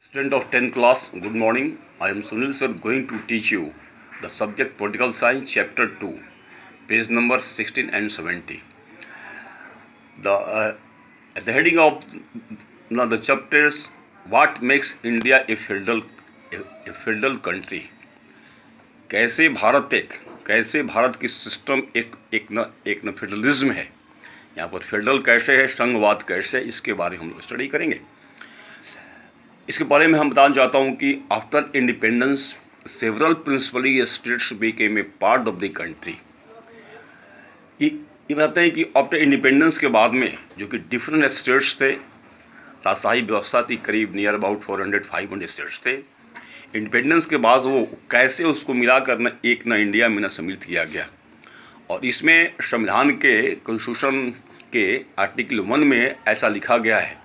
Student of 10th class, good morning. I am Sunil sir going to teach you the subject Political Science chapter 2, page number 16 and 70. At the heading of the chapters, what makes India a feudal country? कैसे भारत की system एक न federalism है। यहाँ पर federal कैसे है, संघवाद कैसे, इसके बारे में हम लोग स्टडी करेंगे। इसके बारे में हम बताना चाहता हूँ कि after independence several principally states became a part of the country. ये बताते हैं कि आफ्टर इंडिपेंडेंस के बाद में जो कि डिफरेंट स्टेट्स थे, राजशाही व्यवस्था थी, करीब नियर अबाउट 400-500 स्टेट्स थे। इंडिपेंडेंस के बाद वो कैसे उसको मिलाकर न एक न इंडिया में न सम्मिलित किया गया। और इसमें संविधान के कॉन्स्टिट्यूशन के आर्टिकल 1 में ऐसा लिखा गया है,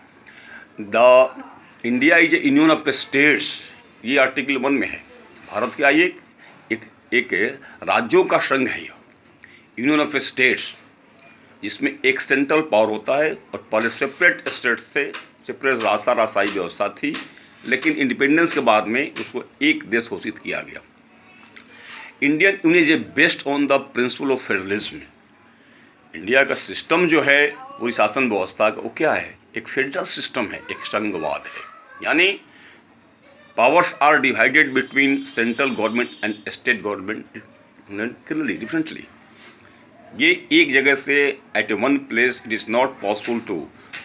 the India is A union of states. ये आर्टिकल 1 में है। भारत का ये एक राज्यों का संघ है, यूनियन ऑफ स्टेट्स, जिसमें एक सेंट्रल पावर होता है। और पहले सेपरेट स्टेट्स थे, सेपरेट राजशाही व्यवस्था थी, लेकिन इंडिपेंडेंस के बाद में उसको एक देश घोषित किया गया। Indian union is based on the principle of federalism. India का सिस्टम जो है पूरी शासन व्यवस्था का, वो क्या है? एक फेडरल सिस्टम है, एक संघवाद है। यानी powers are divided between central government and state government clearly differently. ये एक जगह से at one place it is not possible to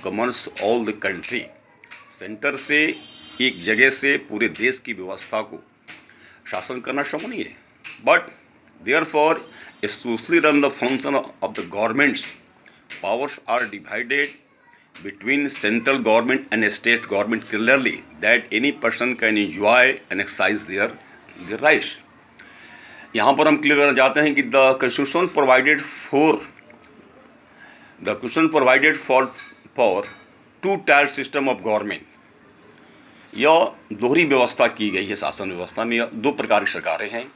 govern all the country. Centre से एक जगह से पूरे देश की व्यवस्था को शासन करना संभव नहीं है। But therefore smoothly run the function of the governments, powers are divided between central government and state government clearly, that any person can enjoy and exercise their rights. यहाँ पर हम क्लियर करना चाहते हैं कि the constitution provided for two-tier system of government. यह दोहरी व्यवस्था की गई है शासन व्यवस्था में। दो प्रकार की सरकारें हैं,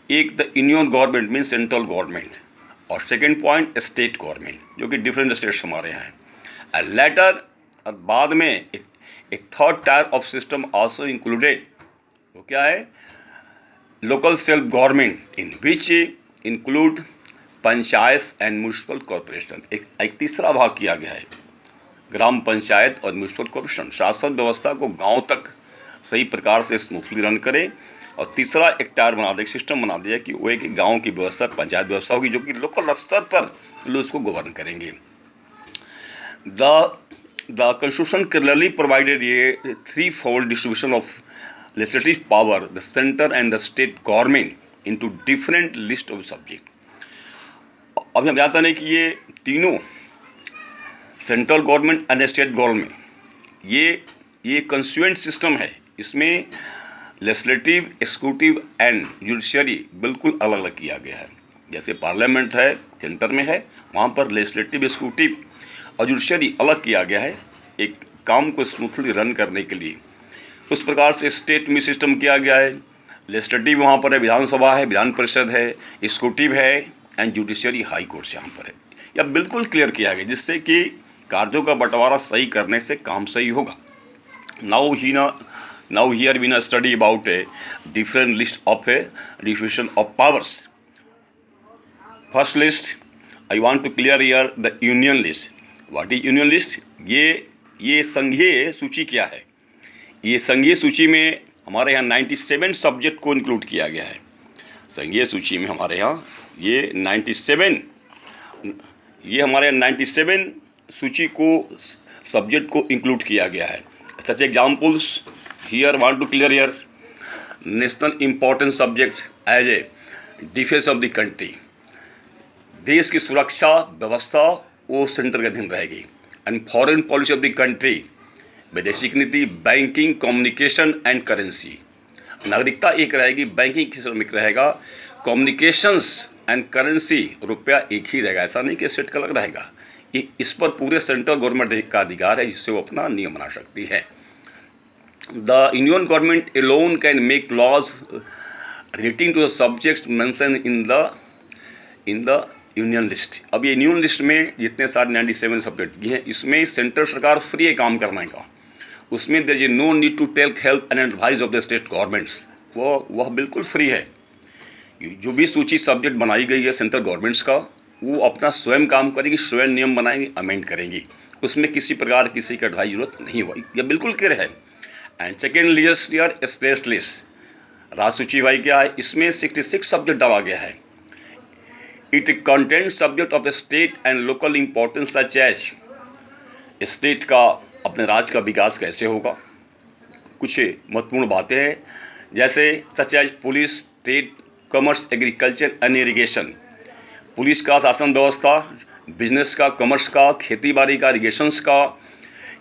एक the union government mean central government, और सेकेंड पॉइंट स्टेट गवर्नमेंट, जो कि डिफरेंट स्टेट्स हमारे यहाँ हैं। लेटर और बाद में एक third tier of system also included, वो क्या है? Local self government, in which include panchayat and municipal corporation. एक तीसरा भाग किया गया है, ग्राम पंचायत और म्यूनिसिपल कॉरपोरेशन, शासन व्यवस्था को गांव तक सही प्रकार से स्मूथली रन करे। और तीसरा एक टायर बना दिया, सिस्टम बना दिया कि वो एक गांव की व्यवस्था, पंचायत व्यवस्था होगी, जो कि लोकल स्तर पर लोग उसको गवर्न करेंगे। द कॉन्स्टिट्यूशन क्लियरली प्रोवाइडेड ये three-fold distribution of legislative power, the centre and the state government into different list of subject. अभी हम जानते हैं कि ये तीनों central government and state government ये कंस्टिट्यूएंट सिस्टम है। इसमें लेजिस्लेटिव, एग्जीक्यूटिव एंड जुडिशरी बिल्कुल अलग अलग किया गया है। जैसे पार्लियामेंट है, सेंटर में है, वहाँ पर लेजिस्लेटिव, एग्जीक्यूटिव और जुडिशरी अलग किया गया है, एक काम को स्मूथली रन करने के लिए। उस प्रकार से स्टेट में सिस्टम किया गया है। लेजिस्लेटिव वहाँ पर है, विधानसभा है, विधान परिषद है, एग्जीक्यूटिव है एंड जुडिशरी हाई कोर्ट यहाँ पर है। यह बिल्कुल क्लियर किया गया, जिससे कि कार्यों का बंटवारा सही करने से काम सही होगा। Now here we will study about a different list of a distribution of powers. First list, I want to clear here the union list. What is union list? ये संघीय सूची क्या है? ये संघीय सूची में हमारे यहाँ 97 सब्जेक्ट को इंक्लूड किया गया है। संघीय सूची में हमारे यहाँ ये 97 सूची को, सब्जेक्ट को इंक्लूड किया गया है। Such examples here want to clear here national important subject as a defense of the country। देश की सुरक्षा व्यवस्था वो सेंटर के अधीन रहेगी। And foreign policy of the country, वैदेशिक नीति, बैंकिंग, कम्युनिकेशन एंड करेंसी। नागरिकता एक रहेगी, बैंकिंग सिस्टम एक रहेगा, कम्युनिकेशंस एंड करेंसी, रुपया एक ही रहेगा। ऐसा नहीं कि स्टेट का अलग रहेगा। इस पर पूरे सेंट्रल गवर्नमेंट का अधिकार है, जिससे वो अपना नियम बना सकती है। The Union government alone can make laws relating to the subjects mentioned in the union list। अब ये यूनियन लिस्ट में जितने सारे 97 सब्जेक्ट हैं, इसमें सेंट्रल सरकार फ्री है काम करने का। उसमें there is no need to take help and advice of the state governments, वह बिल्कुल फ्री है। जो भी सूची सब्जेक्ट बनाई गई है सेंट्रल गवर्नमेंट्स का, वो अपना स्वयं काम करेगी, स्वयं नियम बनाएंगी, अमेंड करेंगी, उसमें किसी प्रकार किसी का एडवाइस जरूरत नहीं हुआ, यह बिल्कुल क्लियर है। And second list year state list राज सूची भाई क्या है, इसमें 66 सब्जेक्ट डाला गया है। It content subject of state and local importance such as, state का अपने राज्य का विकास कैसे होगा, कुछ महत्वपूर्ण बातें हैं जैसे such as police, trade, commerce, agriculture and irrigation, police का, शासन व्यवस्था, बिजनेस का, कॉमर्स का, खेती बाड़ी का, इरिगेशंस का,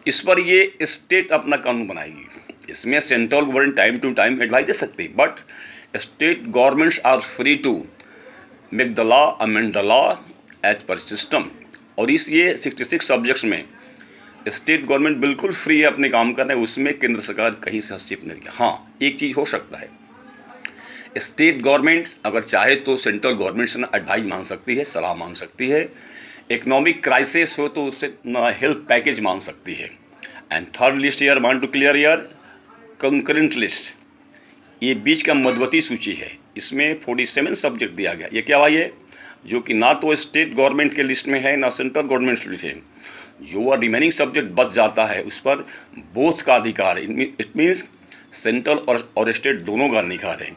इस पर ये स्टेट अपना कानून बनाएगी। इसमें central government time to time advice दे सकती है, but state governments are free to make the law, amend the law as per system. और इस ये 66 सब्जेक्ट्स में स्टेट गवर्नमेंट बिल्कुल फ्री है अपने काम करने, उसमें केंद्र सरकार कहीं से हस्तक्षेप नहीं किया। हाँ, एक चीज़ हो सकता है, स्टेट गवर्नमेंट अगर चाहे तो सेंट्रल गवर्नमेंट से ना एडवाइस मांग सकती है, सलाह मांग सकती है। इकोनॉमिक क्राइसिस हो तो उससे ना हेल्प पैकेज मांग सकती है। And third list here want to clear here concurrent list, ये बीच का मध्यवर्ती सूची है, इसमें 47 सब्जेक्ट दिया गया। ये क्या भाई है, जो कि ना तो स्टेट गवर्नमेंट के लिस्ट में है ना सेंट्रल गवर्नमेंट लिस्ट है। जो वह रिमेनिंग सब्जेक्ट बच जाता है उस पर बोथ का अधिकार है। इट मीन्स सेंट्रल और स्टेट दोनों का अधिकार है,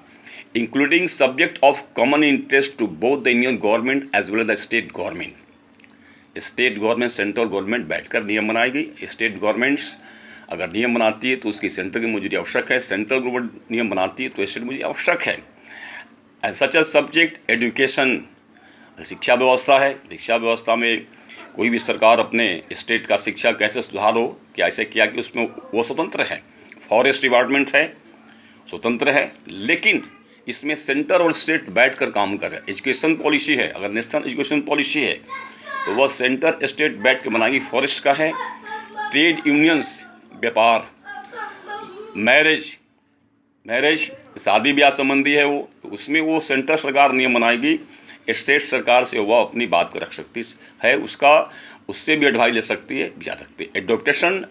including subject of common interest to both the Indian government as well as the state government. State government, central government बैठकर नियम बनाएगी। स्टेट गवर्नमेंट्स अगर नियम बनाती है तो उसकी सेंट्रल की मंजूरी आवश्यक है, सेंट्रल गवर्नमेंट नियम बनाती है तो स्टेट मंजूरी आवश्यक है। And such as subject education, शिक्षा व्यवस्था है। शिक्षा व्यवस्था में कोई भी सरकार अपने स्टेट का शिक्षा कैसे सुधार हो, क्या ऐसे किया कि उसमें वो स्वतंत्र है। फॉरेस्ट डिपार्टमेंट है, स्वतंत्र है, लेकिन इसमें सेंटर और स्टेट बैठकर काम कर रहे हैं। एजुकेशन पॉलिसी है, अगर नेशनल एजुकेशन पॉलिसी है तो वह सेंटर स्टेट बैठ के बनाएगी। फॉरेस्ट का है, ट्रेड यूनियंस, व्यापार, मैरिज शादी ब्याह संबंधी है, वो तो उसमें वो सेंटर सरकार नियम बनाएगी। स्टेट सरकार से वह अपनी बात को रख सकती है, उससे भी एडवाइस ले सकती है, जा सकती है। एडॉप्टेशन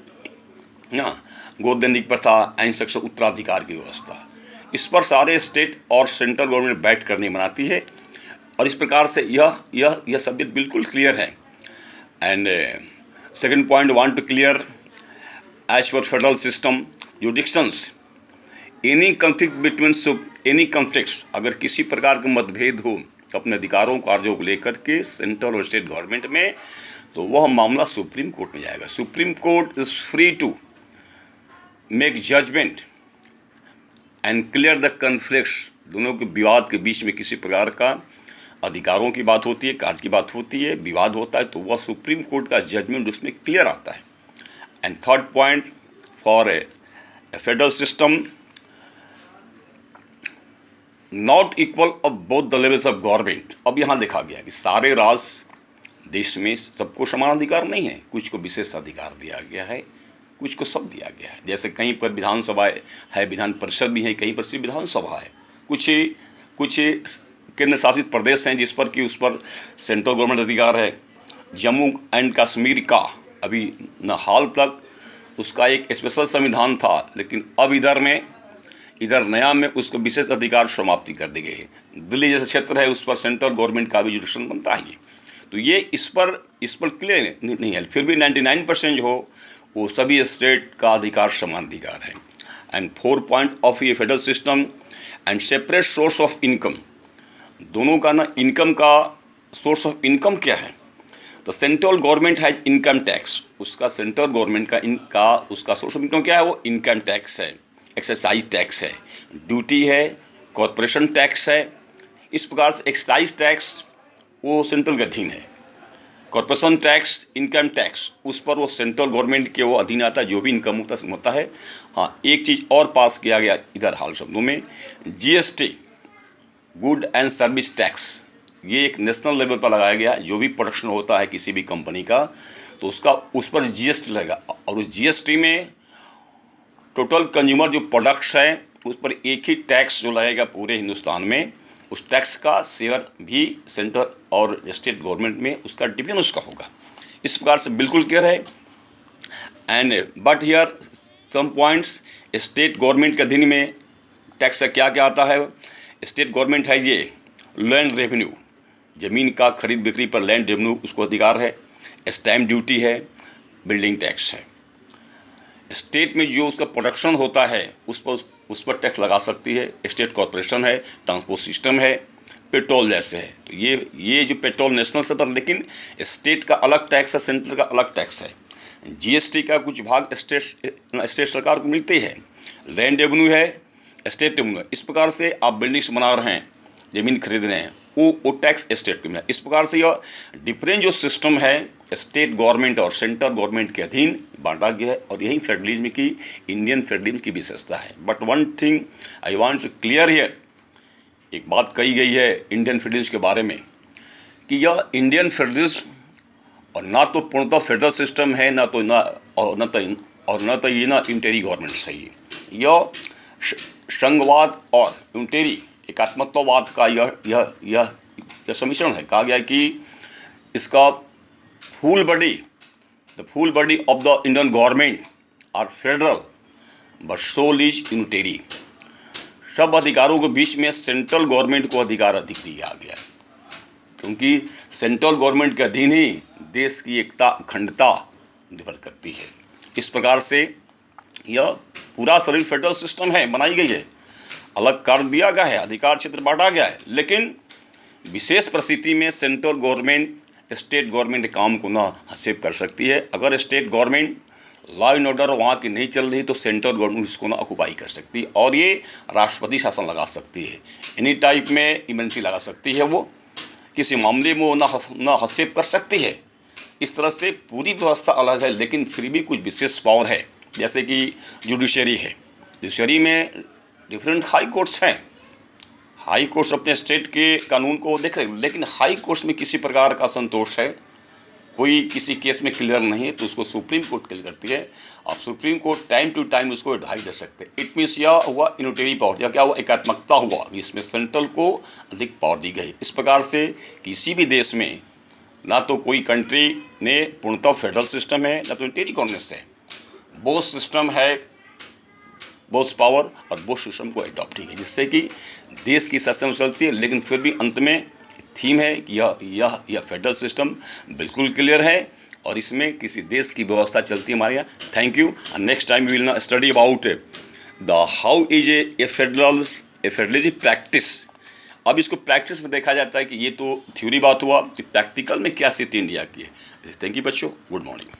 ना, गोद देने की प्रथा, अहिंसक उत्तराधिकार की व्यवस्था, इस पर सारे स्टेट और सेंट्रल गवर्नमेंट बैठ कर नहीं बनाती है। और इस प्रकार से यह सब्जेक्ट बिल्कुल क्लियर है। And second point want to clear as per federal system jurisdictions, any conflict between any conflicts, अगर किसी प्रकार के मतभेद हो तो अपने अधिकारों कार्यों को लेकर के सेंट्रल और स्टेट गवर्नमेंट में, तो वह मामला सुप्रीम कोर्ट में जाएगा। Supreme court is free to make judgement and clear the conflicts. दोनों के विवाद के बीच में किसी प्रकार का अधिकारों की बात होती है, कार्य की बात होती है, विवाद होता है, तो वह सुप्रीम कोर्ट का जजमेंट उसमें क्लियर आता है। And third point for a federal system, not equal of both the levels of government. अब यहाँ देखा गया कि सारे राज्य देश में सबको समान अधिकार नहीं है, कुछ को विशेष अधिकार दिया गया है, कुछ को सब दिया गया है। जैसे कहीं पर विधानसभा है, विधान परिषद भी है, कहीं पर सिर्फ विधानसभा है। कुछ केंद्र शासित प्रदेश हैं जिस पर कि उस पर सेंट्रल गवर्नमेंट अधिकार है। जम्मू एंड कश्मीर का अभी न हाल तक उसका एक स्पेशल संविधान था, लेकिन अब इधर नया में उसको विशेष अधिकार समाप्ति कर दी गई है। दिल्ली जैसा क्षेत्र है उस पर सेंट्रल गवर्नमेंट का भी जुडिक्शन बनता है। तो ये इस पर क्लियर नहीं है। फिर भी 99% जो हो वो सभी स्टेट का अधिकार समान अधिकार है। एंड 4 पॉइंट ऑफ ये federal system and separate source of income, दोनों का ना इनकम का सोर्स ऑफ इनकम क्या है। तो central government has income tax, उसका सेंट्रल गवर्नमेंट का उसका सोर्स ऑफ इनकम क्या है, वो इनकम टैक्स है, एक्साइज टैक्स है, ड्यूटी है, कॉरपोरेशन टैक्स है। इस प्रकार से एक्साइज टैक्स वो सेंट्रल के अधीन है, कॉरपोरेशन टैक्स, इनकम टैक्स उस पर वो सेंट्रल गवर्नमेंट के वो अधीन आता है, जो भी इनकम होता है। हाँ, एक चीज़ और पास किया गया इधर हाल शब्दों में, GST, good and service tax, ये एक नेशनल लेवल पर लगाया गया। जो भी प्रोडक्शन होता है किसी भी कंपनी का तो उस पर जीएसटी लगेगा, और उस जीएसटी में टोटल कंज्यूमर जो प्रोडक्ट्स हैं उस पर एक ही टैक्स जो लगेगा पूरे हिंदुस्तान में, उस टैक्स का शेयर भी सेंट्रल और स्टेट गवर्नमेंट में उसका डिवीजन उसका होगा। इस प्रकार से बिल्कुल क्लियर है। And but here some points. State government के अधीन में टैक्स का क्या क्या आता है। स्टेट गवर्नमेंट है ये लैंड रेवेन्यू, ज़मीन का खरीद बिक्री पर लैंड रेवेन्यू उसको अधिकार है। स्टैम्प ड्यूटी है, बिल्डिंग टैक्स है। स्टेट में जो उसका प्रोडक्शन होता है उस पर टैक्स लगा सकती है। स्टेट कॉर्पोरेशन है, ट्रांसपोर्ट सिस्टम है, पेट्रोल जैसे है। तो ये जो पेट्रोल नेशनल से, पर लेकिन स्टेट का अलग टैक्स है, सेंट्रल का अलग टैक्स है। जीएसटी का कुछ भाग स्टेट सरकार को मिलती है। लैंड रेवेन्यू है, स्टेट रेवेन्यू है। इस प्रकार से आप बिल्डिंग्स बना रहे हैं, ज़मीन खरीद रहे हैं, वो टैक्स स्टेट को मिला। इस प्रकार से यह डिफरेंट जो सिस्टम है स्टेट गवर्नमेंट और सेंट्रल गवर्नमेंट के अधीन बांटा गया है। और यही फेडरलिज्म की, इंडियन फेडरलिज्म की विशेषता है। But one thing I want to clear here, एक बात कही गई है इंडियन फेडरलिज्म के बारे में कि यह इंडियन फेडरलिज्म और ना तो पूर्णतः फेडरल सिस्टम है, ना तो ये ना यूनिटरी गवर्नमेंट सही है। यह संघवाद और यूनिटरी एकात्मकतावाद का यह समिश्रण है। कहा गया है कि इसका full body of the Indian government are federal but soul is unitary. सब अधिकारों के बीच में सेंट्रल गवर्नमेंट को अधिकार अधिक दिया गया है, क्योंकि सेंट्रल गवर्नमेंट के अधीन ही देश की एकता अखंडता निर्भर करती है। इस प्रकार से यह पूरा शरीर फेडरल सिस्टम है, बनाई गई है, अलग कर दिया गया है, अधिकार क्षेत्र बांटा गया है। लेकिन विशेष परिस्थिति में सेंट्रल गवर्नमेंट स्टेट गवर्नमेंट काम को ना हस्तक्षेप कर सकती है। अगर state government law and order वहाँ की नहीं चल रही तो सेंट्रल गवर्नमेंट उसको ना ऑक्युपाई कर सकती है, और ये राष्ट्रपति शासन लगा सकती है। एनी टाइप में इमरजेंसी लगा सकती है, वो किसी मामले में वो ना हस्तक्षेप कर सकती है। इस तरह से पूरी व्यवस्था अलग है, लेकिन फिर भी कुछ विशेष पावर है। जैसे कि जुडिशरी है, जुडिशरी में डिफरेंट हाई कोर्ट्स हैं। हाई कोर्ट्स अपने स्टेट के कानून को देख रहे हैं, लेकिन हाई कोर्ट्स में किसी प्रकार का संतोष है, कोई किसी केस में क्लियर नहीं है तो उसको सुप्रीम कोर्ट क्लियर करती है। अब supreme court time to time उसको एडवाइस दे सकते हैं। इट मीन्स यह हुआ यूनिटरी पावर, या क्या हुआ एकात्मकता हुआ, इसमें सेंट्रल को अधिक पावर दी गई। इस प्रकार से किसी भी देश में ना तो कोई कंट्री ने पूर्णतः फेडरल सिस्टम है, ना तो यूनिटरी गवर्नेंस है। बोथ सिस्टम है, बोथ पावर और बोथ सिस्टम को अडॉप्ट की गई, जिससे कि देश की शासन चलती है। लेकिन फिर भी अंत में थीम है कि यह फेडरल सिस्टम बिल्कुल क्लियर है और इसमें किसी देश की व्यवस्था चलती है हमारे यहाँ। Thank you. Next time we will ना study about the how is a federalism practice. अब इसको प्रैक्टिस में देखा जाता है कि ये तो थ्योरी बात हुआ कि प्रैक्टिकल में क्या स्थिति इंडिया की है। थैंक यू बच्चों, गुड मॉर्निंग।